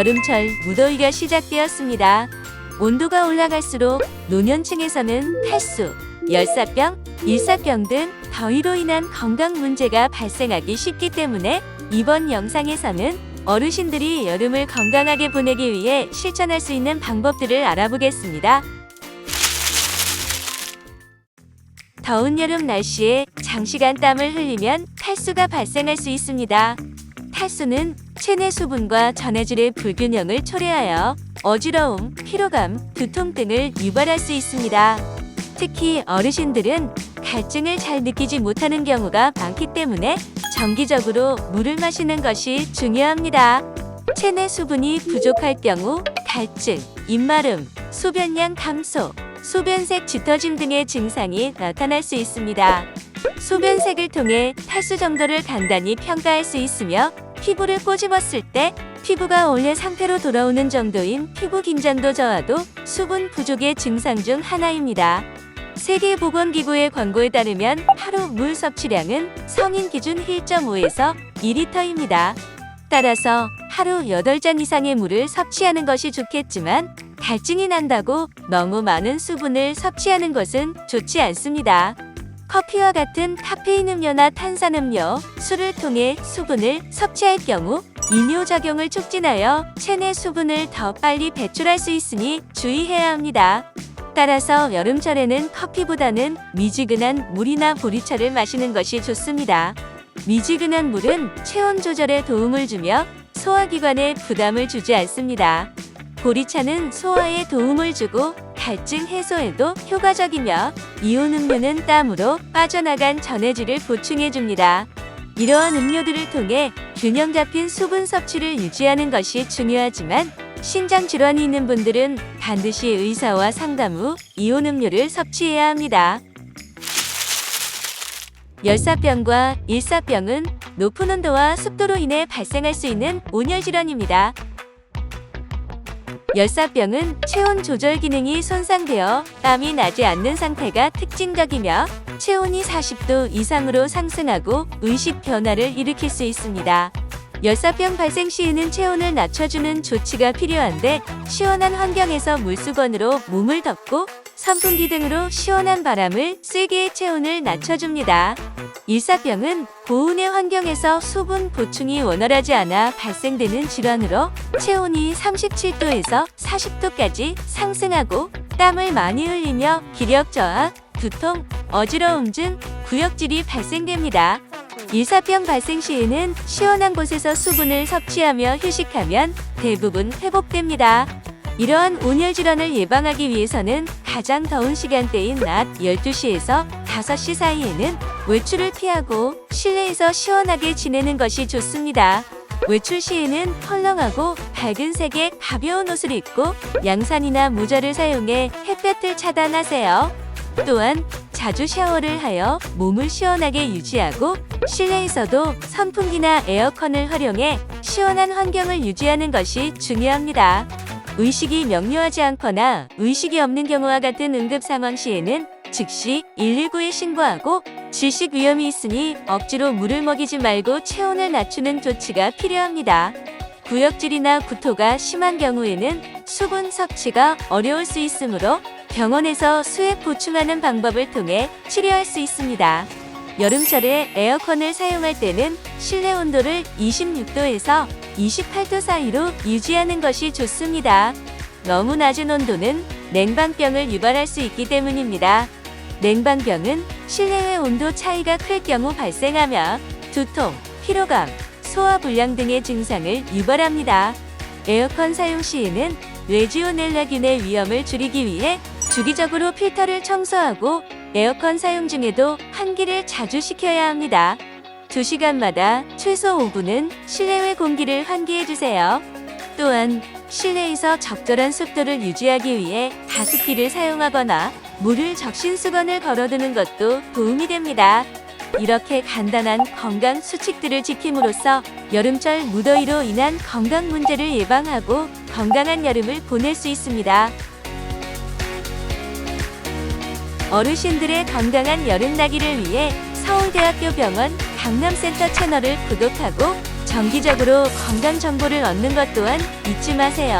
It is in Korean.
여름철 무더위가 시작되었습니다. 온도가 올라갈수록 노년층에서는 탈수, 열사병, 일사병 등 더위로 인한 건강 문제가 발생하기 쉽기 때문에 이번 영상에서는 어르신들이 여름을 건강하게 보내기 위해 실천할 수 있는 방법들을 알아보겠습니다. 더운 여름 날씨에 장시간 땀을 흘리면 탈수가 발생할 수 있습니다. 탈수는 체내 수분과 전해질의 불균형을 초래하여 어지러움, 피로감, 두통 등을 유발할 수 있습니다. 특히 어르신들은 갈증을 잘 느끼지 못하는 경우가 많기 때문에 정기적으로 물을 마시는 것이 중요합니다. 체내 수분이 부족할 경우 갈증, 입마름, 소변량 감소, 소변색 짙어짐 등의 증상이 나타날 수 있습니다. 소변색을 통해 탈수 정도를 간단히 평가할 수 있으며 피부를 꼬집었을 때 피부가 원래 상태로 돌아오는 정도인 피부 긴장도 저하도 수분 부족의 증상 중 하나입니다. 세계보건기구의 광고에 따르면 하루 물 섭취량은 성인 기준 1.5에서 2리터입니다. 따라서 하루 8잔 이상의 물을 섭취하는 것이 좋겠지만 갈증이 난다고 너무 많은 수분을 섭취하는 것은 좋지 않습니다. 커피와 같은 카페인 음료나 탄산음료, 술을 통해 수분을 섭취할 경우 이뇨작용을 촉진하여 체내 수분을 더 빨리 배출할 수 있으니 주의해야 합니다. 따라서 여름철에는 커피보다는 미지근한 물이나 보리차를 마시는 것이 좋습니다. 미지근한 물은 체온 조절에 도움을 주며 소화기관에 부담을 주지 않습니다. 보리차는 소화에 도움을 주고 갈증 해소에도 효과적이며 이온 음료는 땀으로 빠져나간 전해질을 보충해줍니다. 이러한 음료들을 통해 균형 잡힌 수분 섭취를 유지하는 것이 중요하지만 신장 질환이 있는 분들은 반드시 의사와 상담 후 이온 음료를 섭취해야 합니다. 열사병과 일사병은 높은 온도와 습도로 인해 발생할 수 있는 온열 질환입니다. 열사병은 체온 조절 기능이 손상되어 땀이 나지 않는 상태가 특징적이며 체온이 40도 이상으로 상승하고 의식 변화를 일으킬 수 있습니다. 열사병 발생 시에는 체온을 낮춰주는 조치가 필요한데 시원한 환경에서 물수건으로 몸을 덮고 선풍기 등으로 시원한 바람을 쐐기의 체온을 낮춰줍니다. 일사병은 고온의 환경에서 수분 보충이 원활하지 않아 발생되는 질환으로 체온이 37도에서 40도까지 상승하고 땀을 많이 흘리며 기력 저하, 두통, 어지러움 등 구역질이 발생됩니다. 일사병 발생 시에는 시원한 곳에서 수분을 섭취하며 휴식하면 대부분 회복됩니다. 이러한 온열 질환을 예방하기 위해서는 가장 더운 시간대인 낮 12시에서 5시 사이에는 외출을 피하고 실내에서 시원하게 지내는 것이 좋습니다. 외출 시에는 헐렁하고 밝은 색의 가벼운 옷을 입고 양산이나 모자를 사용해 햇볕을 차단하세요. 또한 자주 샤워를 하여 몸을 시원하게 유지하고 실내에서도 선풍기나 에어컨을 활용해 시원한 환경을 유지하는 것이 중요합니다. 의식이 명료하지 않거나 의식이 없는 경우와 같은 응급 상황 시에는 즉시 119에 신고하고 질식 위험이 있으니 억지로 물을 먹이지 말고 체온을 낮추는 조치가 필요합니다. 구역질이나 구토가 심한 경우에는 수분 섭취가 어려울 수 있으므로 병원에서 수액 보충하는 방법을 통해 치료할 수 있습니다. 여름철에 에어컨을 사용할 때는 실내 온도를 26도에서 28도 사이로 유지하는 것이 좋습니다. 너무 낮은 온도는 냉방병을 유발할 수 있기 때문입니다. 냉방병은 실내외 온도 차이가 클 경우 발생하며 두통, 피로감, 소화불량 등의 증상을 유발합니다. 에어컨 사용 시에는 레지오넬라균의 위험을 줄이기 위해 주기적으로 필터를 청소하고 에어컨 사용 중에도 환기를 자주 시켜야 합니다. 2시간마다 최소 5분은 실내외 공기를 환기해주세요. 또한 실내에서 적절한 습도를 유지하기 위해 가습기를 사용하거나 물을 적신 수건을 걸어두는 것도 도움이 됩니다. 이렇게 간단한 건강 수칙들을 지킴으로써 여름철 무더위로 인한 건강 문제를 예방하고 건강한 여름을 보낼 수 있습니다. 어르신들의 건강한 여름나기를 위해 서울대학교 병원 강남센터 채널을 구독하고 정기적으로 건강 정보를 얻는 것 또한 잊지 마세요.